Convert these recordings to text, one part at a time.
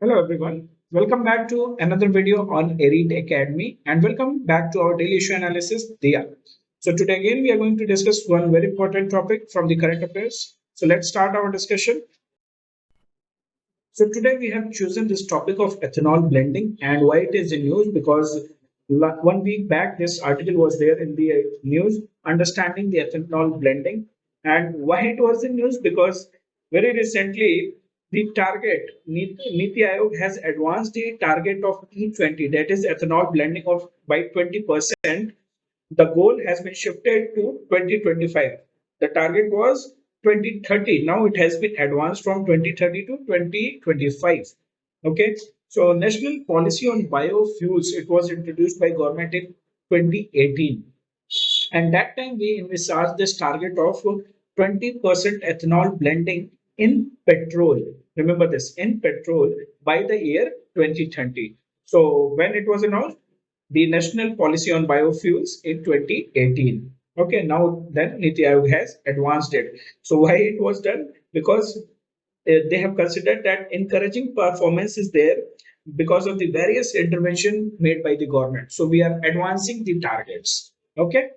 Hello everyone. Welcome back to another video on Elite Academy and welcome back to our daily issue analysis, Dia. So today again we are going to discuss one very important topic from the current affairs. So let's start our discussion. So today we have chosen this topic of ethanol blending and why it is in news because 1 week back this article was there in the news understanding the ethanol blending and why it was in news because very recently the target Niti Aayog has advanced the target of E20 that is ethanol blending of by 20%. The goal has been shifted to 2025. The target was 2030. Now it has been advanced from 2030 to 2025. Okay. So national policy on biofuels, it was introduced by government in 2018. And that time we envisaged this target of 20% ethanol blending in petrol. Remember this, in petrol by the year 2030. So when it was announced, the national policy on biofuels in 2018. Okay, now then Niti Aayog has advanced it. So why it was done? Because they have considered that encouraging performance is there because of the various intervention made by the government. So we are advancing the targets. Okay.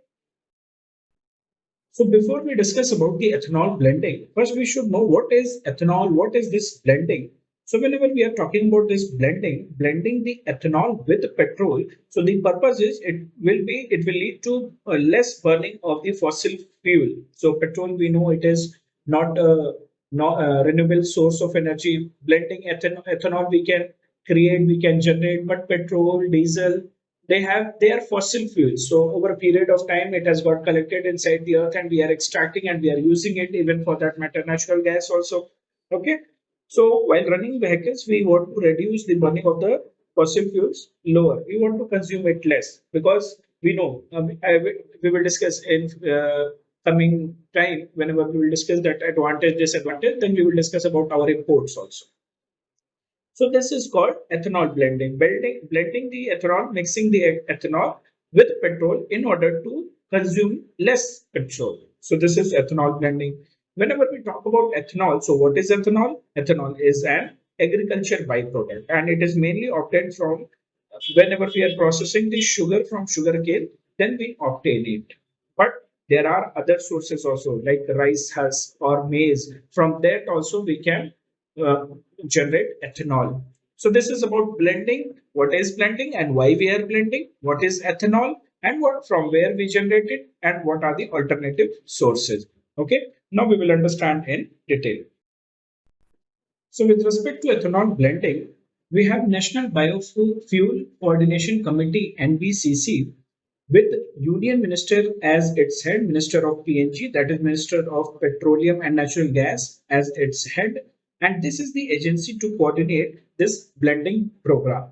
So before we discuss about the ethanol blending, first we should know what is ethanol, what is this blending. So whenever we are talking about this blending the ethanol with petrol, so the purpose is it will lead to less burning of the fossil fuel. So petrol we know it is not a renewable source of energy. Blending ethanol we can create, we can generate, but petrol, diesel, they are fossil fuels. So over a period of time it has got collected inside the earth and we are extracting and we are using it, even for that matter natural gas also. Okay, so while running vehicles we want to reduce the burning of the fossil fuels lower, we want to consume it less because we know we will discuss in coming time whenever we will discuss that advantage disadvantage, then we will discuss about our imports also. So this is called ethanol blending. Blending the ethanol, mixing the ethanol with petrol in order to consume less petrol. So this is ethanol blending. Whenever we talk about ethanol, so what is ethanol? Ethanol is an agriculture byproduct and it is mainly obtained from whenever we are processing the sugar from sugarcane, then we obtain it. But there are other sources also like rice husk or maize. From that also we can uh, generate ethanol. So this is about blending. What is blending and why we are blending? What is ethanol and what from where we generate it and what are the alternative sources? Okay. Now we will understand in detail. So with respect to ethanol blending, we have National Biofuel Coordination Committee (NBCC) with Union Minister as its head, Minister of PNG, that is Minister of Petroleum and Natural Gas as its head, and this is the agency to coordinate this blending program.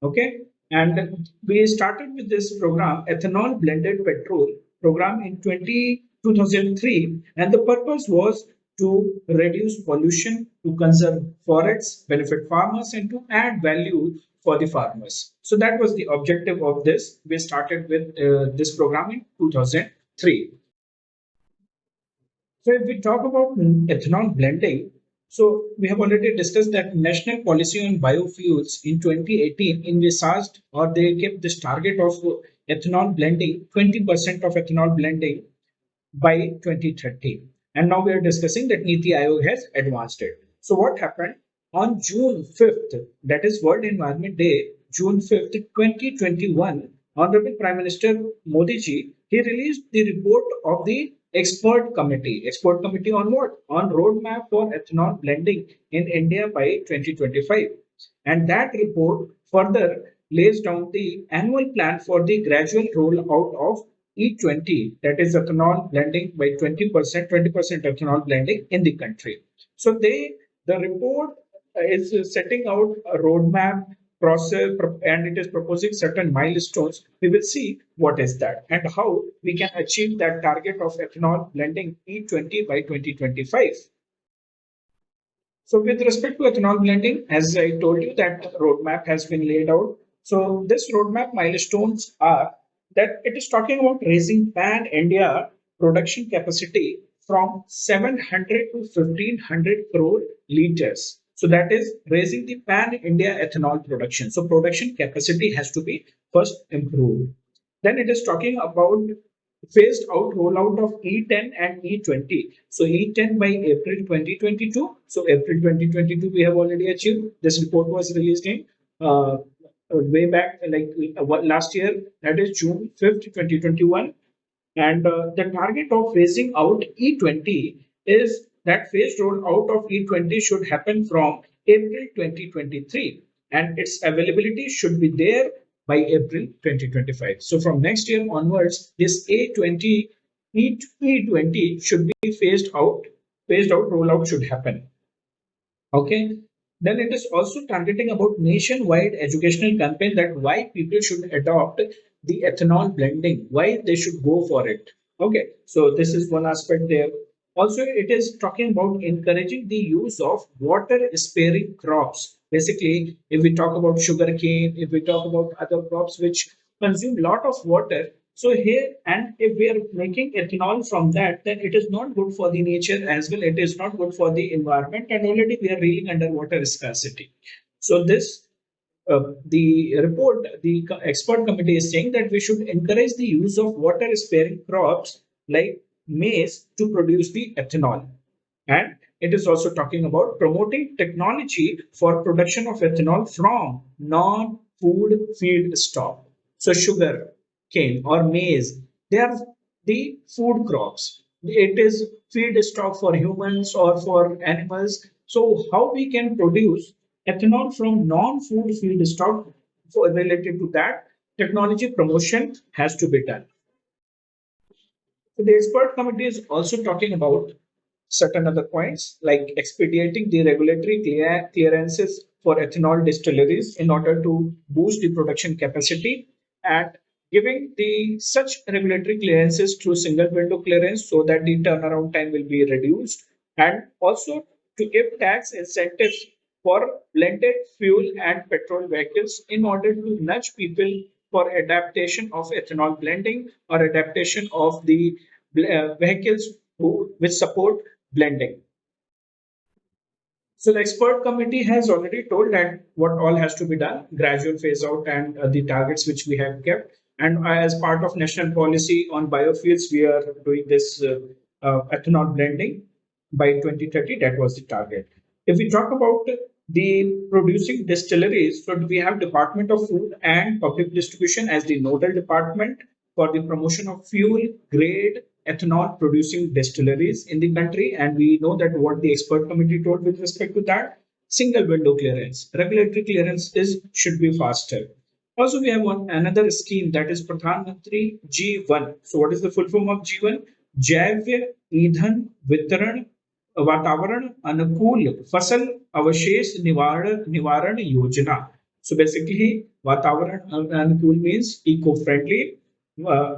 Okay, and we started with this program, ethanol blended petrol program in 2003, and the purpose was to reduce pollution, to conserve forests, benefit farmers, and to add value for the farmers. So that was the objective of this. We started with this program in 2003. So if we talk about ethanol blending, so we have already discussed that national policy on biofuels in 2018 envisaged or they kept this target of ethanol blending, 20% of ethanol blending by 2030. And now we are discussing that Niti Aayog has advanced it. So what happened on June 5th, that is World Environment Day, June 5th, 2021, Honorable Prime Minister Modi ji, he released the report of the expert committee. Expert committee on what? On roadmap for ethanol blending in India by 2025. And that report further lays down the annual plan for the gradual rollout of E20, that is ethanol blending by 20% ethanol blending in the country. So the report is setting out a roadmap process and it is proposing certain milestones. We will see what is that and how we can achieve that target of ethanol blending E20 by 2025. So with respect to ethanol blending, as I told you that roadmap has been laid out. So this roadmap milestones are that it is talking about raising pan India production capacity from 700 to 1500 crore liters So that is raising the pan India ethanol production. So production capacity has to be first improved. Then it is talking about phased out rollout of E10 and E20. So E10 by April 2022. So April 2022 we have already achieved. This report was released in way back like last year, that is June 5th, 2021. And the target of phasing out E20 is that phased rollout of E20 should happen from April 2023, and its availability should be there by April 2025. So from next year onwards, this A20 E20 should be phased out rollout should happen. Okay. Then it is also targeting about nationwide educational campaign that why people should adopt the ethanol blending, why they should go for it. Okay. So this is one aspect there. Also, it is talking about encouraging the use of water sparing crops. Basically, if we talk about sugarcane, if we talk about other crops which consume lot of water, so here, and if we are making ethanol from that, then it is not good for the nature as well. It is not good for the environment, and already we are reeling under water scarcity. So this, the report, the expert committee is saying that we should encourage the use of water-sparing crops like maize to produce the ethanol. And it is also talking about promoting technology for production of ethanol from non-food feedstock. So sugar, cane or maize, they are the food crops. It is feedstock for humans or for animals. So how we can produce ethanol from non-food feedstock for related to that technology promotion has to be done. So the expert committee is also talking about certain other points like expediting the regulatory clearances for ethanol distilleries in order to boost the production capacity and giving the such regulatory clearances through single window clearance so that the turnaround time will be reduced, and also to give tax incentives for blended fuel and petrol vehicles in order to nudge people for adaptation of ethanol blending or adaptation of the vehicles which support blending. So the expert committee has already told that what all has to be done, gradual phase out and the targets which we have kept. And as part of national policy on biofuels, we are doing this ethanol blending by 2030. That was the target. If we talk about the producing distilleries, so we have Department of Food and Public Distribution as the nodal department for the promotion of fuel grade ethanol producing distilleries in the country. And we know that what the expert committee told with respect to that, single window clearance, regulatory clearance is should be faster. Also, we have one another scheme that is Pradhan Mantri G1. So, what is the full form of G1? जैव ईंधन वितरण वातावरण अनुकूल फसल अवशेष निवारण निवारण योजना. So basically, वातावरण अनुकूल means eco-friendly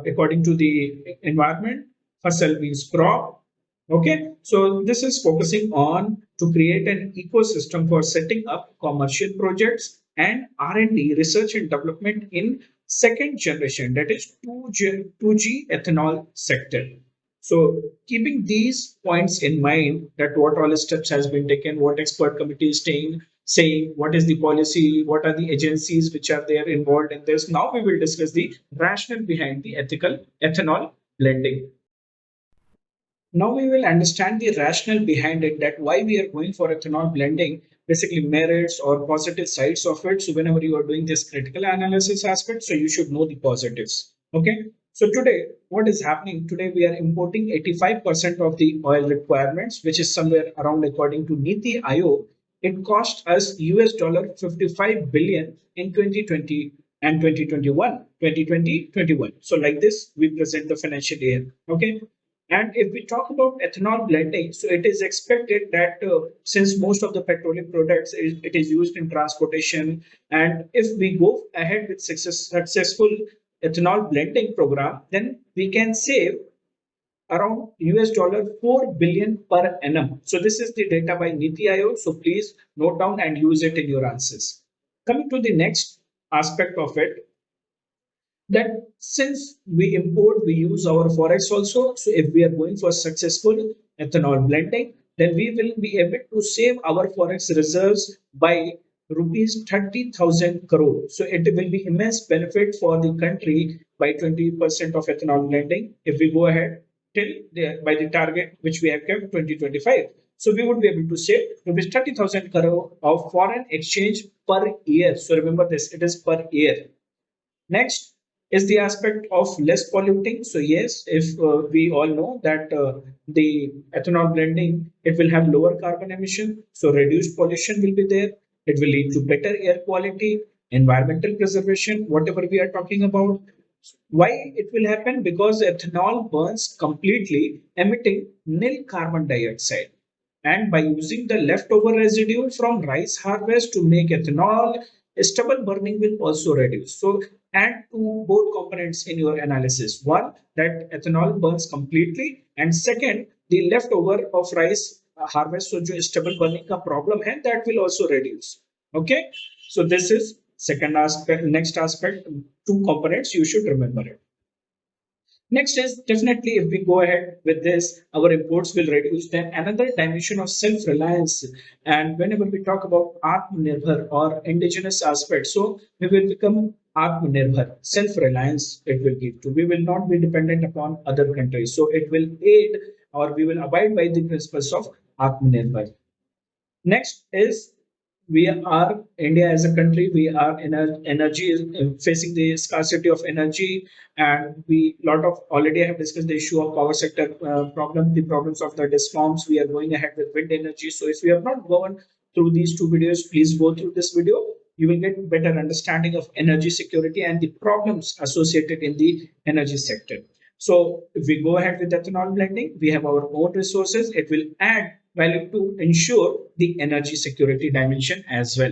according to the environment. Fasal means crop. Okay, so this is focusing on to create an ecosystem for setting up commercial projects and R&D, research and development in second generation, that is 2G ethanol sector. So keeping these points in mind, that what all steps has been taken, what expert committee is saying, what is the policy, what are the agencies which are there involved in this. Now we will discuss the rationale behind the ethical ethanol blending. Now we will understand the rationale behind it, that why we are going for ethanol blending, basically merits or positive sides of it. So whenever you are doing this critical analysis aspect, so you should know the positives. Okay. So today, what is happening? Today we are importing 85% of the oil requirements, which is somewhere around, according to Niti Aayog, it cost us US dollar 55 billion in 2020 and 2021, 2020-21. So like this, we present the financial year. Okay. And if we talk about ethanol blending, so it is expected that since most of the petroleum products it is used in transportation, and if we go ahead with successful ethanol blending program, then we can save around US dollar 4 billion per annum. So this is the data by Niti Aayog. So please note down and use it in your answers. Coming to the next aspect of it, that since we import, we use our forex also. So if we are going for successful ethanol blending, then we will be able to save our forex reserves by rupees 30,000 crore. So it will be immense benefit for the country by 20% of ethanol blending if we go ahead till by the target which we have kept 2025. So we would be able to save rupees 30,000 crore of foreign exchange per year. So remember this, it is per year. Next is the aspect of less polluting. So yes, if we all know that the ethanol blending, it will have lower carbon emission, so reduced pollution will be there. It will lead to better air quality, environmental preservation, whatever we are talking about. Why it will happen? Because ethanol burns completely, emitting nil carbon dioxide. And by using the leftover residue from rice harvest to make ethanol, stubble burning will also reduce. So add two both components in your analysis. One, that ethanol burns completely, and second, the leftover of rice harvest, so जो stubble burning का problem है, that will also reduce. Okay, so this is second aspect. Next aspect, two components you should remember it. Next is definitely if we go ahead with this, our imports will reduce. Then another dimension of self-reliance. And whenever we talk about Atmanirbhar or indigenous aspects, so we will become Atmanirbhar, self-reliance it will give to. We will not be dependent upon other countries. So it will aid or we will abide by the principles of Atmanirbhar. Next is we are India as a country. We are in a energy facing the scarcity of energy, and we lot of already have discussed the issue of power sector problem, the problems of the discoms. We are going ahead with wind energy. So if you have not gone through these two videos, please go through this video. You will get better understanding of energy security and the problems associated in the energy sector. So if we go ahead with ethanol blending, we have our own resources. It will add value to ensure the energy security dimension as well.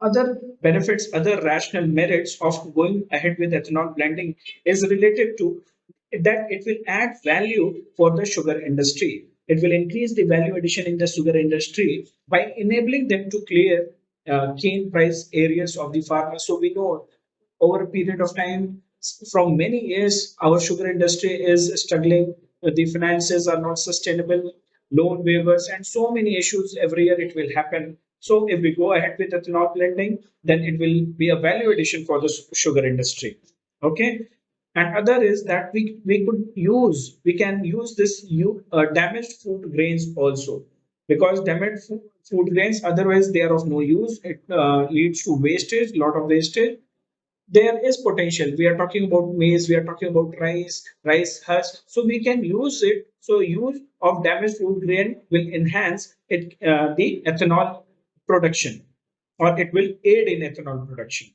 Other benefits, other rational merits of going ahead with ethanol blending is related to that it will add value for the sugar industry. It will increase the value addition in the sugar industry by enabling them to clear cane price areas of the farmers. So we know over a period of time, from many years, our sugar industry is struggling. The finances are not sustainable, loan waivers, and so many issues every year it will happen. So if we go ahead with ethanol blending, then it will be a value addition for the sugar industry. Okay. And other is that we can use this damaged food grains also, because damaged food grains otherwise they are of no use. It leads to wastage, lot of wastage. There is potential. We are talking about maize, we are talking about rice husk, so we can use it. So use of damaged food grain will enhance it the ethanol production, or it will aid in ethanol production.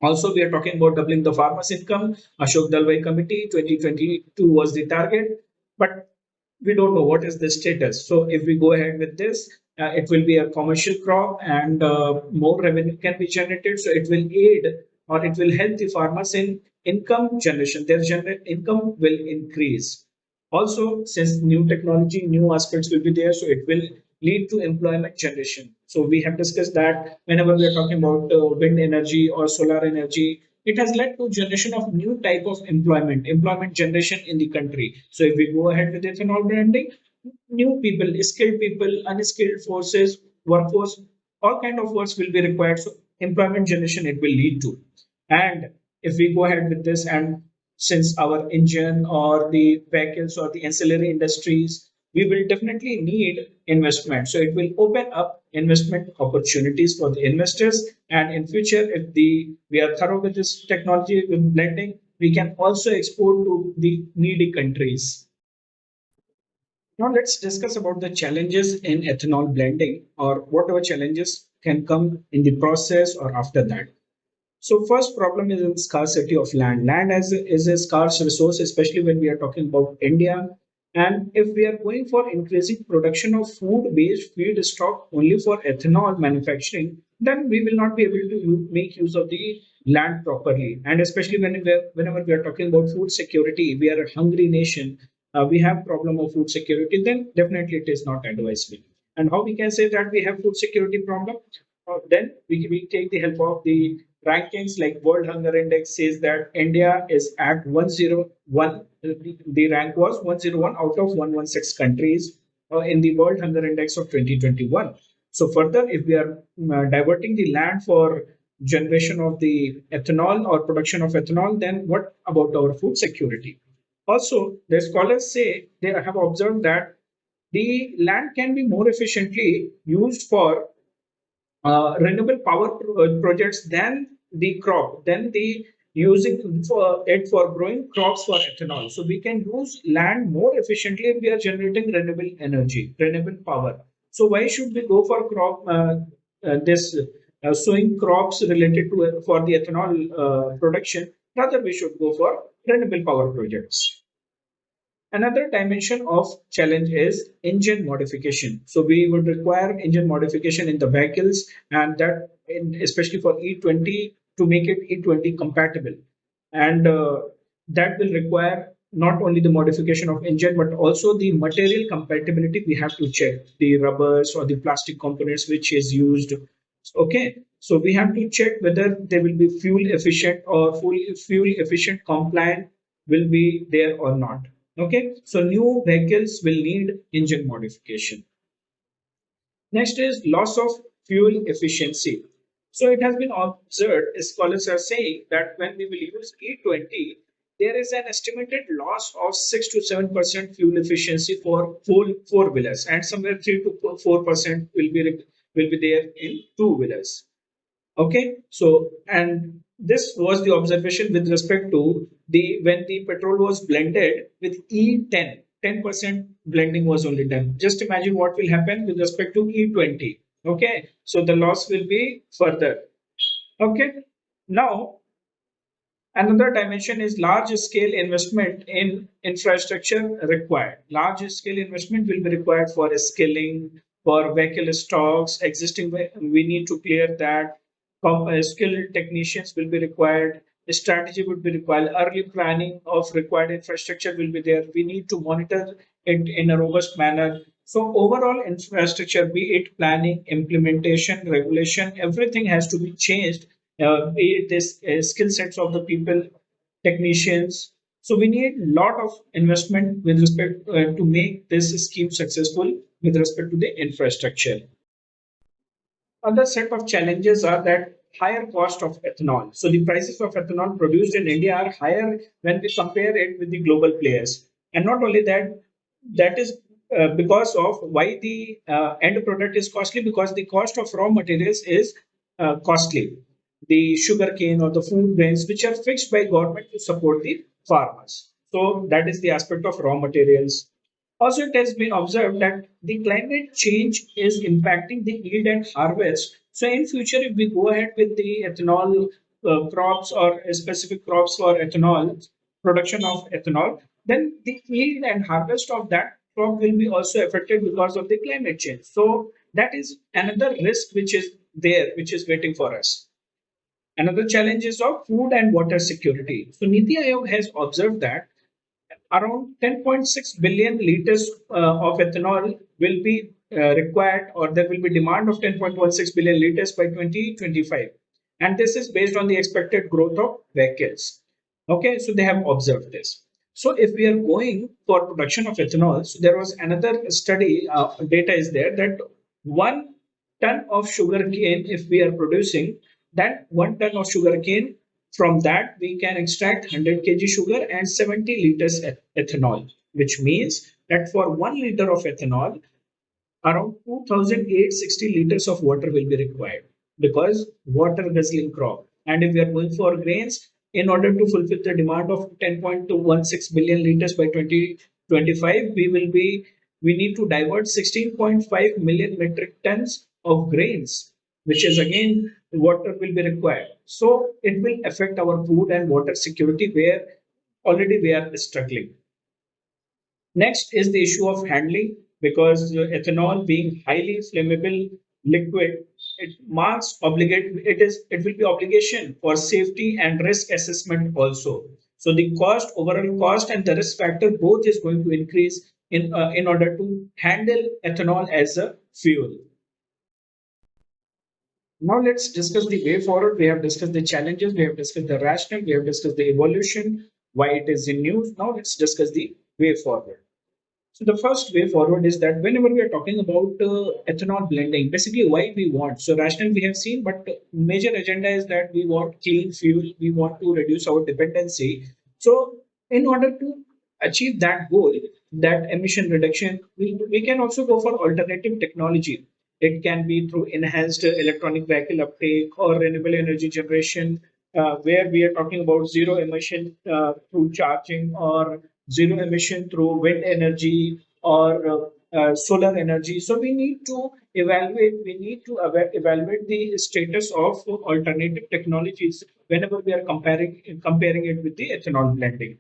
Also, we are talking about doubling the farmers' income. Ashok Dalwai Committee 2022 was the target, but we don't know what is the status. So, if we go ahead with this, it will be a commercial crop and more revenue can be generated. So, it will aid or it will help the farmers in income generation. Their income will increase. Also, since new technology, new aspects will be there, so it will lead to employment generation. So we have discussed that whenever we are talking about wind energy or solar energy, it has led to generation of new type of employment generation in the country. So if we go ahead with ethanol branding, new people, skilled people, unskilled forces, workforce, all kind of works will be required. So employment generation it will lead to. And if we go ahead with this, and since our engine or the vehicles or the ancillary industries, we will definitely need investment. So it will open up investment opportunities for the investors. And in future, if the we are thorough with this technology with blending, we can also export to the needy countries. Now let's discuss about the challenges in ethanol blending, or whatever challenges can come in the process or after that. So first problem is in scarcity of land. Land is a scarce resource, especially when we are talking about India. And if we are going for increasing production of food-based feedstock only for ethanol manufacturing, then we will not be able to make use of the land properly. And especially whenever we are talking about food security, we are a hungry nation. We have problem of food security. Then definitely it is not advisable. And how we can say that we have food security problem? Then we take the help of the rankings like World Hunger Index says that India is at 101 The rank was 101 out of 116 countries in the World Hunger Index of 2021. So further, if we are diverting the land for generation of the ethanol or production of ethanol, then what about our food security? Also, the scholars say they have observed that the land can be more efficiently used for renewable power projects than the using for it for growing crops for ethanol. So we can use land more efficiently if we are generating renewable energy, renewable power. So why should we go for crop this sowing crops related to for the ethanol production? Rather, we should go for renewable power projects. Another dimension of challenge is engine modification. So we would require engine modification in the vehicles, and that especially for E20 to make it E20 compatible, and that will require not only the modification of engine but also the material compatibility. We have to check the rubbers or the plastic components which is used. Okay, so we have to check whether they will be fuel efficient or fuel efficient compliant will be there or not. Okay, so new vehicles will need engine modification. Next is loss of fuel efficiency. So it has been observed, scholars are saying that when we will use E20, there is an estimated loss of 6 to 7% fuel efficiency for full four wheelers, and somewhere 3 to 4% will be there in two wheelers. Okay, so and this was the observation with respect to the when the petrol was blended with E10, 10% blending was only done. Just imagine what will happen with respect to E20. Okay, so the loss will be further. Okay, now another dimension is large scale investment in infrastructure required. Large scale investment will be required for skilling, for vehicle stocks, existing, we need to clear that. Skilled technicians will be required. Strategy would be required. Early planning of required infrastructure will be there. We need to monitor it in a robust manner. So overall infrastructure, be it planning, implementation, regulation, everything has to be changed, be it this skill sets of the people, technicians. So we need a lot of investment with respect to make this scheme successful with respect to the infrastructure. Other set of challenges are that higher cost of ethanol. So the prices of ethanol produced in India are higher when we compare it with the global players. And not only that, that is because of why the end product is costly, because the cost of raw materials is costly. The sugar cane or the food grains, which are fixed by government to support the farmers. So that is the aspect of raw materials. Also, it has been observed that the climate change is impacting the yield and harvest. So, in future, if we go ahead with the ethanol crops or specific crops for ethanol production of ethanol, then the yield and harvest of that crop will be also affected because of the climate change. So, that is another risk which is there, which is waiting for us. Another challenge is of food and water security. So, Niti Aayog has observed that around 10.6 billion liters of ethanol will be required, or there will be demand of 10.16 billion liters by 2025, and this is based on the expected growth of vehicles. Okay, so they have observed this. So if we are going for production of ethanol, so there was another study, data is there that 1 ton of sugar cane, if we are producing, that 1 ton of sugar cane, from that, we can extract 100 kg sugar and 70 liters ethanol, which means that for 1 liter of ethanol, around 2,860 liters of water will be required, because water guzzling crop. And if we are going for grains, in order to fulfill the demand of 10.216 billion liters by 2025, we need to divert 16.5 million metric tons of grains, which is again water will be required. So it will affect our food and water security, where already we are struggling. Next is the issue of handling, because ethanol being highly flammable liquid, it will be obligation for safety and risk assessment also. So the overall cost and the risk factor both is going to increase in order to handle ethanol as a fuel. Now let's discuss the way forward. We have discussed the challenges, we have discussed the rationale, we have discussed the evolution. why it is in news. Now let's discuss the way forward. So the first way forward is that whenever we are talking about ethanol blending, basically why we want. So rational we have seen, but major agenda is that we want clean fuel. We want to reduce our dependency. So in order to achieve that goal, that emission reduction, we can also go for alternative technology. It can be through enhanced electronic vehicle uptake or renewable energy generation, where we are talking about zero emission through charging, or zero emission through wind energy, or solar energy. So we need to evaluate the status of alternative technologies whenever we are comparing it with the ethanol blending.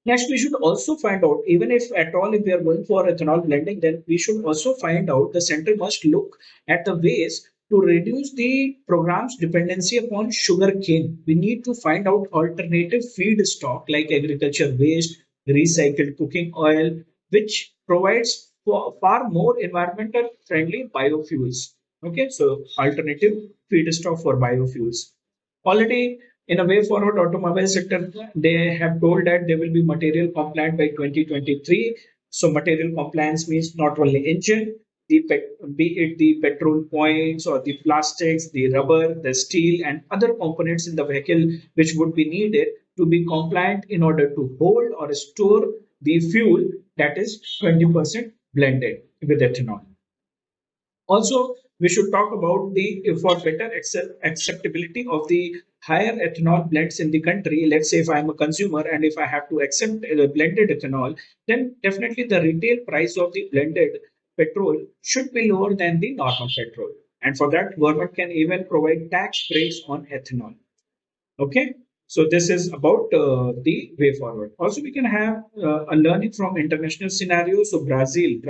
Next, we should also find out, even if at all, if we are going for ethanol blending, then we should also find out the center must look at the ways to reduce the program's dependency upon sugar cane. We need to find out alternative feedstock like agriculture waste, recycled cooking oil, which provides far more environmental friendly biofuels. Okay, so alternative feedstock for biofuels. Already in a way forward automobile sector, they have told that they will be material compliant by 2023. So material compliance means not only engine, be it the petrol points or the plastics, the rubber, the steel, and other components in the vehicle which would be needed to be compliant in order to hold or store the fuel that is 20% blended with ethanol. Also, we should talk about the for better acceptability of the higher ethanol blends in the country. Let's say if I'm a consumer and if I have to accept blended ethanol, then definitely the retail price of the blended petrol should be lower than the normal petrol. And for that, government can even provide tax breaks on ethanol. Okay, so this is about the way forward. Also, we can have a learning from international scenarios. So Brazil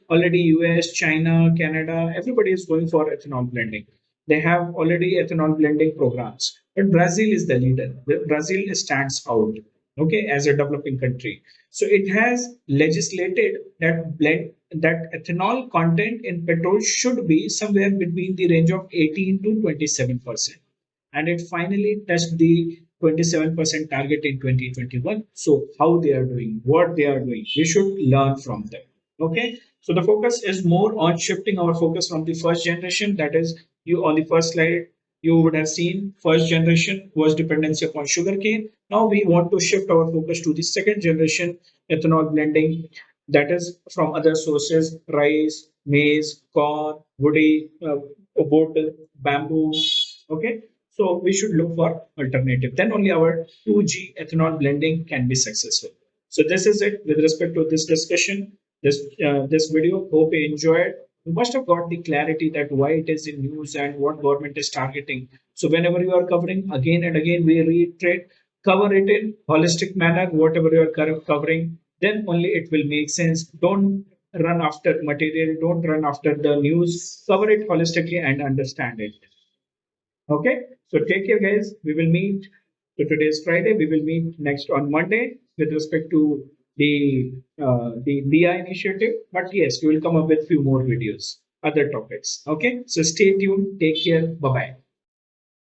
already, US, China, Canada, everybody is going for ethanol blending. They have already ethanol blending programs, but Brazil is the leader. Brazil stands out. Okay, as a developing country, so it has legislated that ethanol content in petrol should be somewhere between the range of 18 to 27%, and it finally touched the 27% target in 2021. So how they are doing, what they are doing, we should learn from them. Okay, so the focus is more on shifting our focus from the first generation, that is, you on the first slide you would have seen first generation was dependency upon sugarcane. Now we want to shift our focus to the second generation ethanol blending, that is from other sources: rice, maize, corn, woody, wood, bamboo. Okay, so we should look for alternative. Then only our 2G ethanol blending can be successful. So this is it with respect to this discussion, this video. Hope you enjoyed. You must have got the clarity that why it is in news and what government is targeting. So whenever you are covering again and again, we reiterate, cover it in holistic manner. Whatever you are covering, then only it will make sense. Don't run after material. Don't run after the news. Cover it holistically and understand it. Okay, so take care, guys. We will meet. So today is Friday. We will meet next on Monday with respect to the BI initiative. But yes, we will come up with few more videos, other topics. Okay, so stay tuned. Take care. Bye bye.